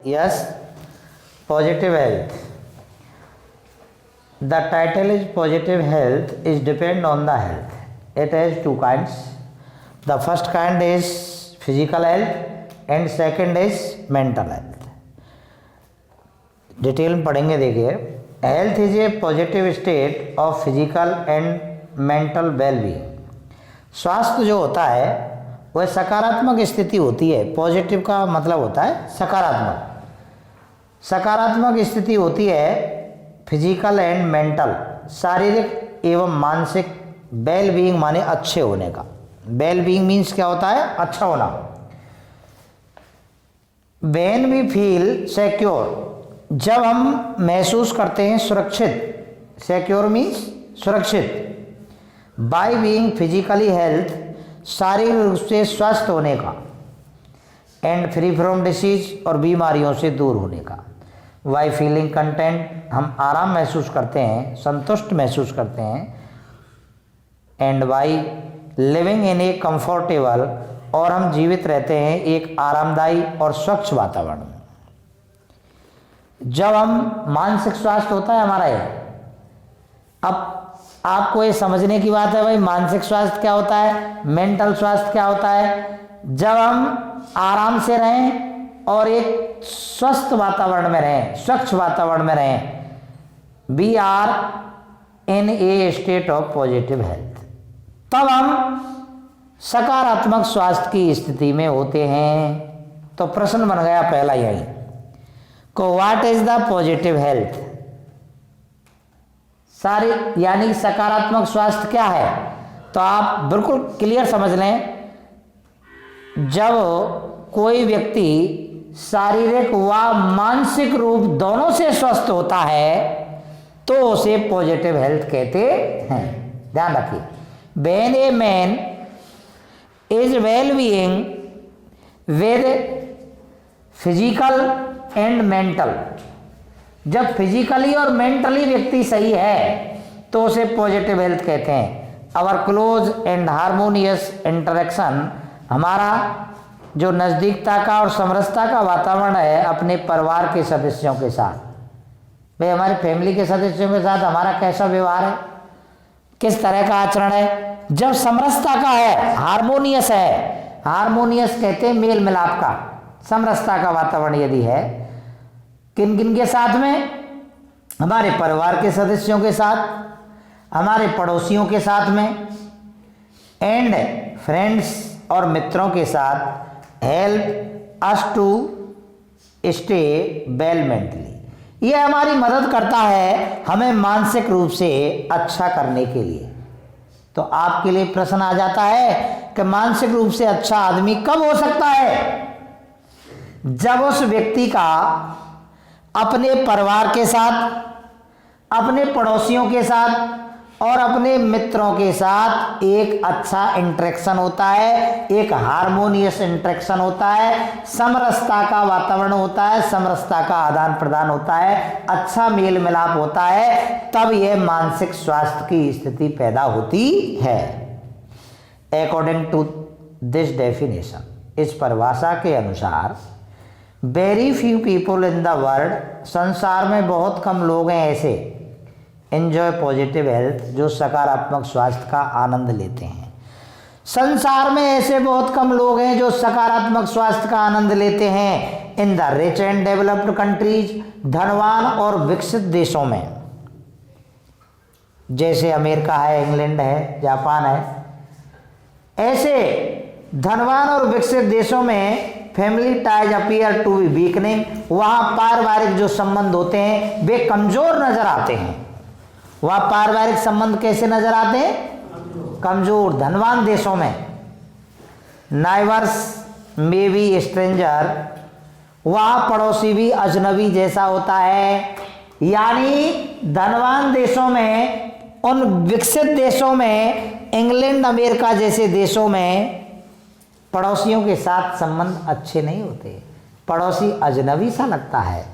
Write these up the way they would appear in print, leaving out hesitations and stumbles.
Yes, positive health. The title is positive health is depend on the health. It has two kinds. The first kind is physical health and second is mental health. Detail में पढ़ेंगे. देखिए, health is a positive state of physical and mental wellbeing. स्वास्थ्य जो होता है वह सकारात्मक स्थिति होती है. पॉजिटिव का मतलब होता है सकारात्मक. सकारात्मक स्थिति होती है फिजिकल एंड मेंटल, शारीरिक एवं मानसिक वेल बीइंग माने अच्छे होने का. वेल बीइंग मीन्स क्या होता है? अच्छा होना. व्हेन वी फील सिक्योर, जब हम महसूस करते हैं सुरक्षित. सिक्योर मीन्स सुरक्षित. बाय बीइंग फिजिकली हेल्थ, शारीरिक रूप से स्वस्थ होने का. एंड फ्री फ्रॉम डिसीज, और बीमारियों से दूर होने का. वाई फीलिंग कंटेंट, हम आराम महसूस करते हैं, संतुष्ट महसूस करते हैं. And why living in a comfortable, और हम जीवित रहते हैं एक आरामदायी और स्वच्छ वातावरण में. जब हम मानसिक स्वास्थ्य होता है हमारा ये, अब आपको ये समझने की बात है भाई मानसिक स्वास्थ्य क्या होता है, मेंटल स्वास्थ्य क्या होता है. जब हम आराम से रहें और एक स्वस्थ वातावरण में रहें, स्वच्छ वातावरण में रहें, we are in a state of positive health, तब हम सकारात्मक स्वास्थ्य की स्थिति में होते हैं. तो प्रश्न बन गया पहला यही को, what is the positive health. सारी यानी सकारात्मक स्वास्थ्य क्या है. तो आप बिल्कुल क्लियर समझ लें, जब कोई व्यक्ति शारीरिक व मानसिक रूप दोनों से स्वस्थ होता है तो उसे पॉजिटिव हेल्थ कहते हैं. ध्यान रखिए, when a man is well being with physical and mental, जब फिजिकली और मेंटली व्यक्ति सही है तो उसे पॉजिटिव हेल्थ कहते हैं. Our close and harmonious interaction, हमारा जो नज़दीकता का और समरसता का वातावरण है अपने परिवार के सदस्यों के साथ. भाई हमारी फैमिली के सदस्यों के साथ हमारा कैसा व्यवहार है, किस तरह का आचरण है. जब समरसता का है, हार्मोनियस है, हार्मोनियस कहते हैं मेल मिलाप का, समरसता का वातावरण यदि है, किन किन के साथ में, हमारे परिवार के सदस्यों के साथ, हमारे पड़ोसियों के साथ में, एंड फ्रेंड्स और मित्रों के साथ, help us to stay well mentally, यह हमारी मदद करता है हमें मानसिक रूप से अच्छा करने के लिए. तो आपके लिए प्रश्न आ जाता है कि मानसिक रूप से अच्छा आदमी कब हो सकता है. जब उस व्यक्ति का अपने परिवार के साथ, अपने पड़ोसियों के साथ और अपने मित्रों के साथ एक अच्छा इंटरेक्शन होता है, एक हार्मोनियस इंटरेक्शन होता है, समरसता का वातावरण होता है, समरसता का आदान प्रदान होता है, अच्छा मेल मिलाप होता है, तब यह मानसिक स्वास्थ्य की स्थिति पैदा होती है. अकॉर्डिंग टू दिस डेफिनेशन, इस परिभाषा के अनुसार, very few people in the world, संसार में बहुत कम लोग हैं ऐसे, एंजॉय पॉजिटिव हेल्थ, जो सकारात्मक स्वास्थ्य का आनंद लेते हैं. संसार में ऐसे बहुत कम लोग हैं जो सकारात्मक स्वास्थ्य का आनंद लेते हैं. In the rich and developed countries, धनवान और विकसित देशों में, जैसे अमेरिका है, इंग्लैंड है, जापान है, ऐसे धनवान और विकसित देशों में family ties appear to be weakening, वहां पारिवारिक जो संबंध होते हैं वे कमजोर नजर आते हैं. वह पारिवारिक संबंध कैसे नजर आते हैं? कमजोर. धनवान देशों में नाइबर्स मे बी स्ट्रेंजर, वह पड़ोसी भी अजनबी जैसा होता है. यानी धनवान देशों में, उन विकसित देशों में, इंग्लैंड अमेरिका जैसे देशों में पड़ोसियों के साथ संबंध अच्छे नहीं होते, पड़ोसी अजनबी सा लगता है.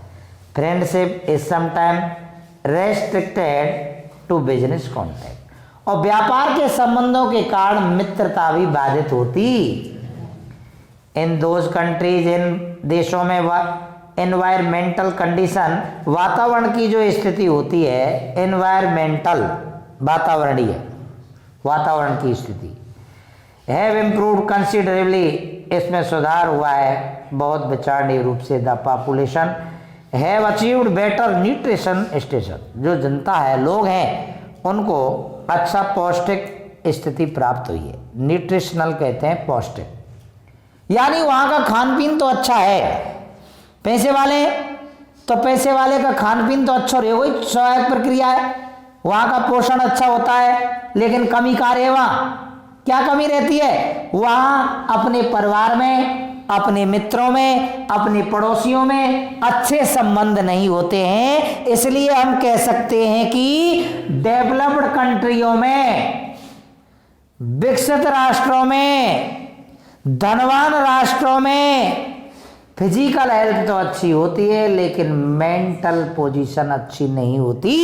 Friendship is sometime restricted to business contact, और व्यापार के संबंधों के कारण मित्रता भी बाधित होती. इन दोज कंट्रीज, इन देशों में एनवायरमेंटल कंडीशन, वातावरण की जो स्थिति होती है, एनवायरमेंटल वातावरणीय, वातावरण की स्थिति, हैव इम्प्रूव्ड कंसिडरेबली, इसमें सुधार हुआ है बहुत विचारणीय रूप से। The population have achieved better nutrition station, जो जनता है, लोग हैं, उनको अच्छा पौष्टिक स्थिति प्राप्त हुई है। न्यूट्रिशनल कहते हैं पौष्टिक, यानी वहाँ का खान पीन तो अच्छा है। पैसे वाले तो पैसे वाले का खान पीन तो अच्छा रहे, वही स्वाभाविक प्रक्रिया है, वहाँ का पोषण अच्छा होता है। लेकिन कमी क्या रहे, वहाँ क्या कमी रहती है? वहाँ अपने परिवार में, अपने मित्रों में, अपने पड़ोसियों में अच्छे संबंध नहीं होते हैं। इसलिए हम कह सकते हैं कि डेवलप्ड कंट्रियों में, विकसित राष्ट्रों में, धनवान राष्ट्रों में फिजिकल हेल्थ तो अच्छी होती है, लेकिन मेंटल पोजीशन अच्छी नहीं होती,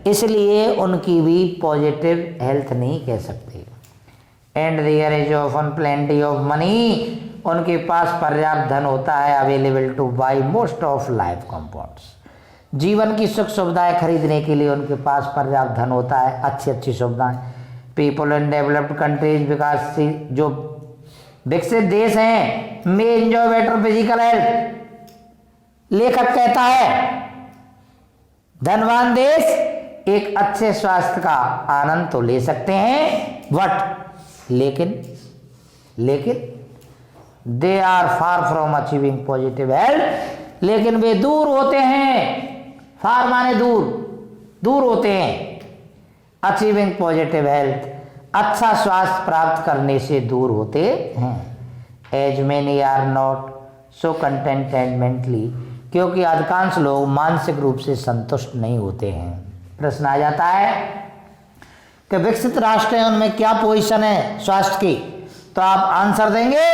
इसलिए उनकी भी पॉजिटिव हेल्थ नहीं कह सकते। And there is often plenty of money, उनके पास पर्याप्त धन होता है, available to buy most of life comforts, जीवन की सुख सुविधाएं खरीदने के लिए उनके पास पर्याप्त धन होता है, अच्छी अच्छी सुविधाएं। पीपल इन डेवलप्ड कंट्रीज, विकासशील जो विकसित देश हैं, मे एंजॉय बेटर फिजिकल हेल्थ, लेखक कहता है धनवान देश एक अच्छे स्वास्थ्य का आनंद तो ले सकते हैं, बट लेकिन they are far from achieving positive health, लेकिन वे दूर होते हैं, फार माने दूर, दूर होते हैं, अचीविंग पॉजिटिव हेल्थ, अच्छा स्वास्थ्य प्राप्त करने से दूर होते हैं। As many are not so contented mentally, क्योंकि अधिकांश लोग मानसिक रूप से संतुष्ट नहीं होते हैं। प्रश्न आ जाता है कि विकसित राष्ट्र हैं, उनमें क्या पोजीशन है स्वास्थ्य की, तो आप आंसर देंगे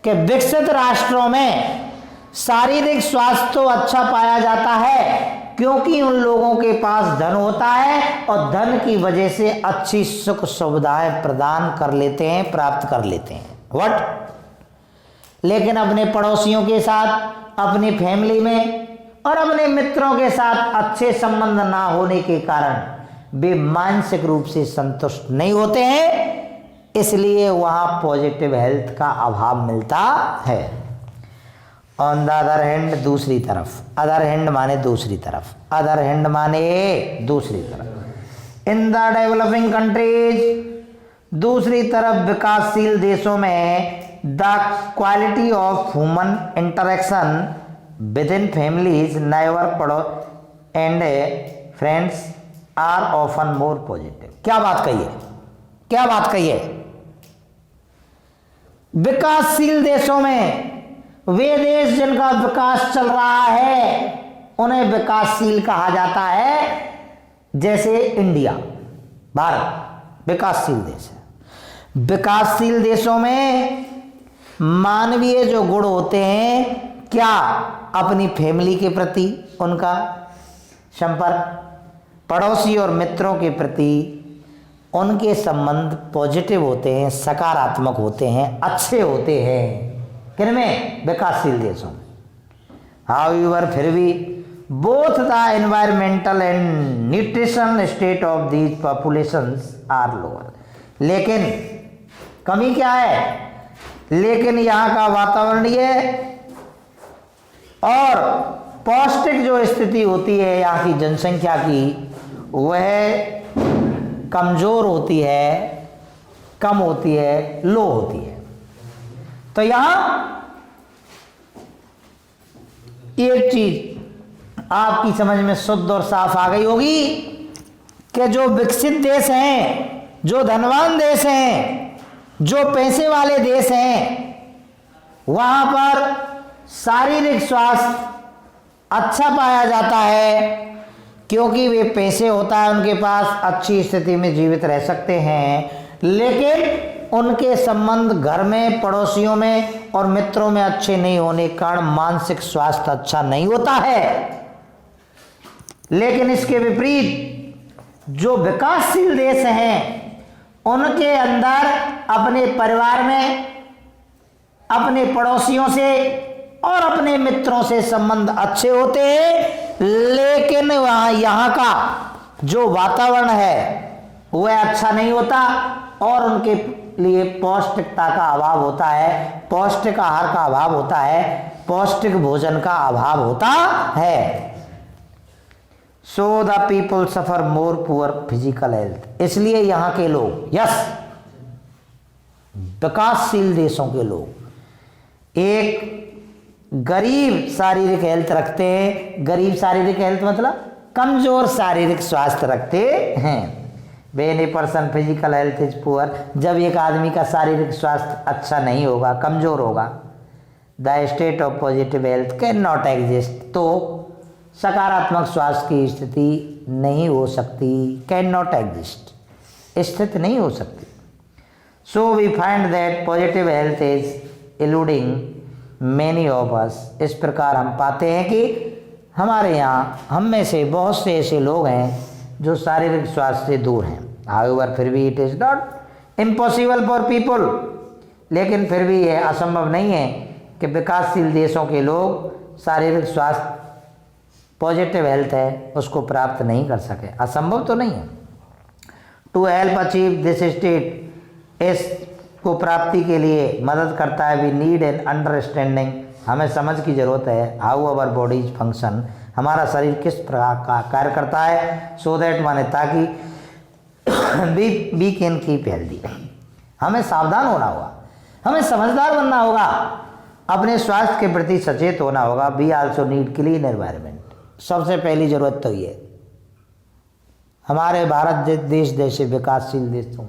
कि विकसित राष्ट्रों में शारीरिक स्वास्थ्य तो अच्छा पाया जाता है, क्योंकि उन लोगों के पास धन होता है और धन की वजह से अच्छी सुख सुविधाएं प्रदान कर लेते हैं, प्राप्त कर लेते हैं। व्हाट? लेकिन अपने पड़ोसियों के साथ, अपनी फैमिली में और अपने मित्रों के साथ अच्छे संबंध ना होने के कारण वे मानसिक रूप से संतुष्ट नहीं होते हैं, इसलिए वहां पॉजिटिव हेल्थ का अभाव मिलता है। ऑन द अदर हैंड, दूसरी तरफ, अदर हैंड माने दूसरी तरफ, अदर हैंड माने दूसरी तरफ, इन द डेवलपिंग कंट्रीज, दूसरी तरफ विकासशील देशों में the quality of human interaction within families, neighbour, पड़ो and friends are often more positive. क्या बात कही है, क्या बात कही है? विकासशील देशों में, वे देश जिनका विकास चल रहा है उन्हें विकासशील कहा जाता है, जैसे इंडिया, भारत विकासशील देश है। विकासशील देशों में मानवीय जो गुण होते हैं, क्या? अपनी फैमिली के प्रति उनका संपर्क, पड़ोसी और मित्रों के प्रति उनके संबंध पॉजिटिव होते हैं, सकारात्मक होते हैं, अच्छे होते हैं। किनमें? विकासशील देशों में। हाउएवर, फिर भी both the environmental and nutritional state of these populations are lower, लेकिन कमी क्या है? लेकिन यहाँ का वातावरणीय और पौष्टिक जो स्थिति होती है यहाँ की जनसंख्या की, वह कमजोर होती है, कम होती है, लो होती है। तो यहां एक चीज आपकी समझ में शुद्ध और साफ आ गई होगी कि जो विकसित देश हैं, जो धनवान देश हैं, जो पैसे वाले देश हैं, वहां पर शारीरिक स्वास्थ्य अच्छा पाया जाता है, क्योंकि वे पैसे होता है उनके पास, अच्छी स्थिति में जीवित रह सकते हैं, लेकिन उनके संबंध घर में, पड़ोसियों में और मित्रों में अच्छे नहीं होने के कारण मानसिक स्वास्थ्य अच्छा नहीं होता है। लेकिन इसके विपरीत जो विकासशील देश हैं, उनके अंदर अपने परिवार में, अपने पड़ोसियों से और अपने मित्रों से संबंध अच्छे होते हैं, लेकिन वहां यहाँ का जो वातावरण है वह अच्छा नहीं होता और उनके लिए पौष्टिकता का अभाव होता है, पौष्टिक आहार का अभाव होता है, पौष्टिक भोजन का अभाव होता है। So the people suffer more poor physical health. इसलिए यहाँ के लोग, यस, विकासशील देशों के लोग एक गरीब शारीरिक हेल्थ रखते हैं। गरीब शारीरिक हेल्थ मतलब कमजोर शारीरिक स्वास्थ्य रखते हैं। When a person physical health is poor, जब एक आदमी का शारीरिक स्वास्थ्य अच्छा नहीं होगा, कमजोर होगा, the state of positive health cannot exist, तो सकारात्मक स्वास्थ्य की स्थिति नहीं हो सकती, cannot exist, स्थित नहीं हो सकती। So we find that positive health is eluding many of us। इस प्रकार हम पाते हैं कि हमारे यहाँ हम में से बहुत से ऐसे लोग हैं जो शारीरिक स्वास्थ्य से दूर हैं। However, फिर भी it is not impossible for people, लेकिन फिर भी यह असंभव नहीं है कि विकासशील देशों के लोग शारीरिक स्वास्थ्य पॉजिटिव हेल्थ है उसको प्राप्त नहीं कर सके। असंभव तो नहीं है। To help achieve this state, इस को प्राप्ति के लिए मदद करता है। वी नीड एन अंडरस्टैंडिंग, हमें समझ की ज़रूरत है हाउ अवर बॉडीज फंक्शन, हमारा शरीर किस प्रकार का कार्य करता है। सो दैट माने ताकि वी कैन कीप हेल्दी, हमें सावधान होना होगा, हमें समझदार बनना होगा, अपने स्वास्थ्य के प्रति सचेत होना होगा। We also need clean environment, सबसे पहली जरूरत तो ये हमारे भारत देश जैसे विकासशील देशों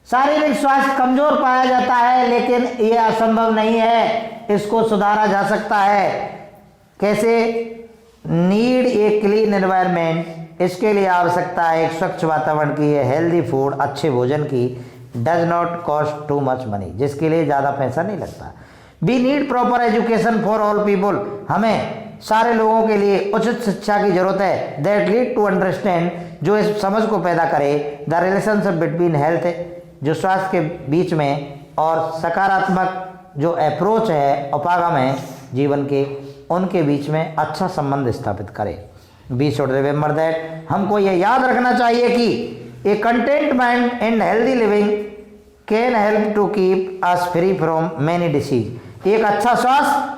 शारीरिक स्वास्थ्य कमजोर पाया जाता है, लेकिन ये असंभव नहीं है, इसको सुधारा जा सकता है। कैसे? नीड ए क्लीन एनवायरनमेंट, इसके लिए आवश्यकता है एक स्वच्छ वातावरण की, हेल्दी फूड, अच्छे भोजन की। Does not cost too much money, जिसके लिए ज़्यादा पैसा नहीं लगता। We need proper education for all people, हमें सारे लोगों के लिए उचित शिक्षा की जरूरत है। दैट लीड टू अंडरस्टैंड, जो इस समझ को पैदा करे। द रिलेशनशिप बिटवीन हेल्थ, जो स्वास्थ्य के बीच में, और सकारात्मक जो अप्रोच है, उपागम है जीवन के, उनके बीच में अच्छा संबंध स्थापित करे। वी शुड रिमेंबर दैट, हमको ये याद रखना चाहिए कि a content mind and healthy living can help to keep us free from many disease. एक अच्छा स्वास्थ्य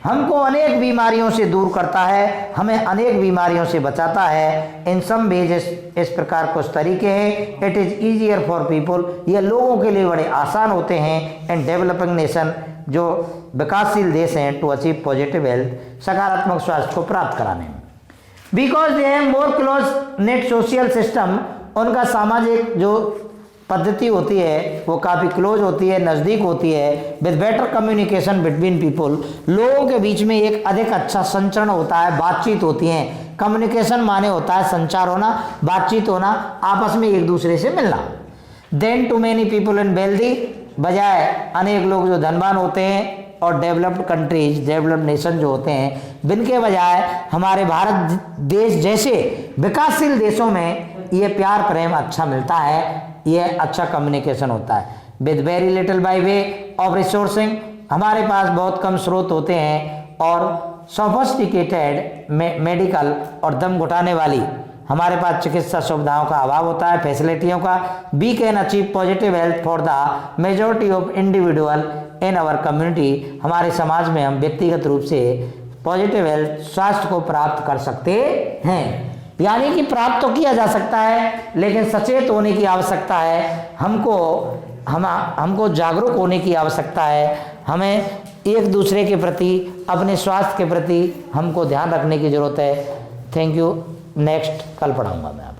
हमको अनेक बीमारियों से दूर करता है, हमें अनेक बीमारियों से बचाता है। इन सम वेज, इस प्रकार कुछ तरीके हैं। It is easier for people, ये लोगों के लिए बड़े आसान होते हैं। एंड डेवलपिंग नेशन, जो विकासशील देश हैं, टू अचीव पॉजिटिव हेल्थ, सकारात्मक स्वास्थ्य को प्राप्त कराने में। Because they have more close net social system, उनका सामाजिक जो पद्धति होती है वो काफ़ी क्लोज होती है, नज़दीक होती है। With better communication between people, लोगों के बीच में एक अधिक अच्छा संचरण होता है, बातचीत होती है। कम्युनिकेशन माने होता है संचार होना, बातचीत होना, आपस में एक दूसरे से मिलना। Than to many people in wealthy, बजाय अनेक लोग जो धनवान होते हैं और डेवलप्ड कंट्रीज, डेवलप्ड नेशन जो होते हैं, जिनके बजाय हमारे भारत देश जैसे विकासशील देशों में ये प्यार प्रेम अच्छा मिलता है, ये अच्छा कम्युनिकेशन होता है। With very little by way of resourcing, हमारे पास बहुत कम स्रोत होते हैं, और सोफिस्टिकेटेड मेडिकल, और दम घुटाने वाली हमारे पास चिकित्सा सुविधाओं का अभाव होता है, फैसिलिटियों का। We can achieve positive health for the majority of individual in our community, हमारे समाज में हम व्यक्तिगत रूप से पॉजिटिव हेल्थ स्वास्थ्य को प्राप्त कर सकते हैं। यानी कि प्राप्त तो किया जा सकता है, लेकिन सचेत होने की आवश्यकता है। हमको जागरूक होने की आवश्यकता है। हमें एक दूसरे के प्रति, अपने स्वास्थ्य के प्रति हमको ध्यान रखने की जरूरत है। Thank you. नेक्स्ट कल पढ़ाऊंगा मैं आपको।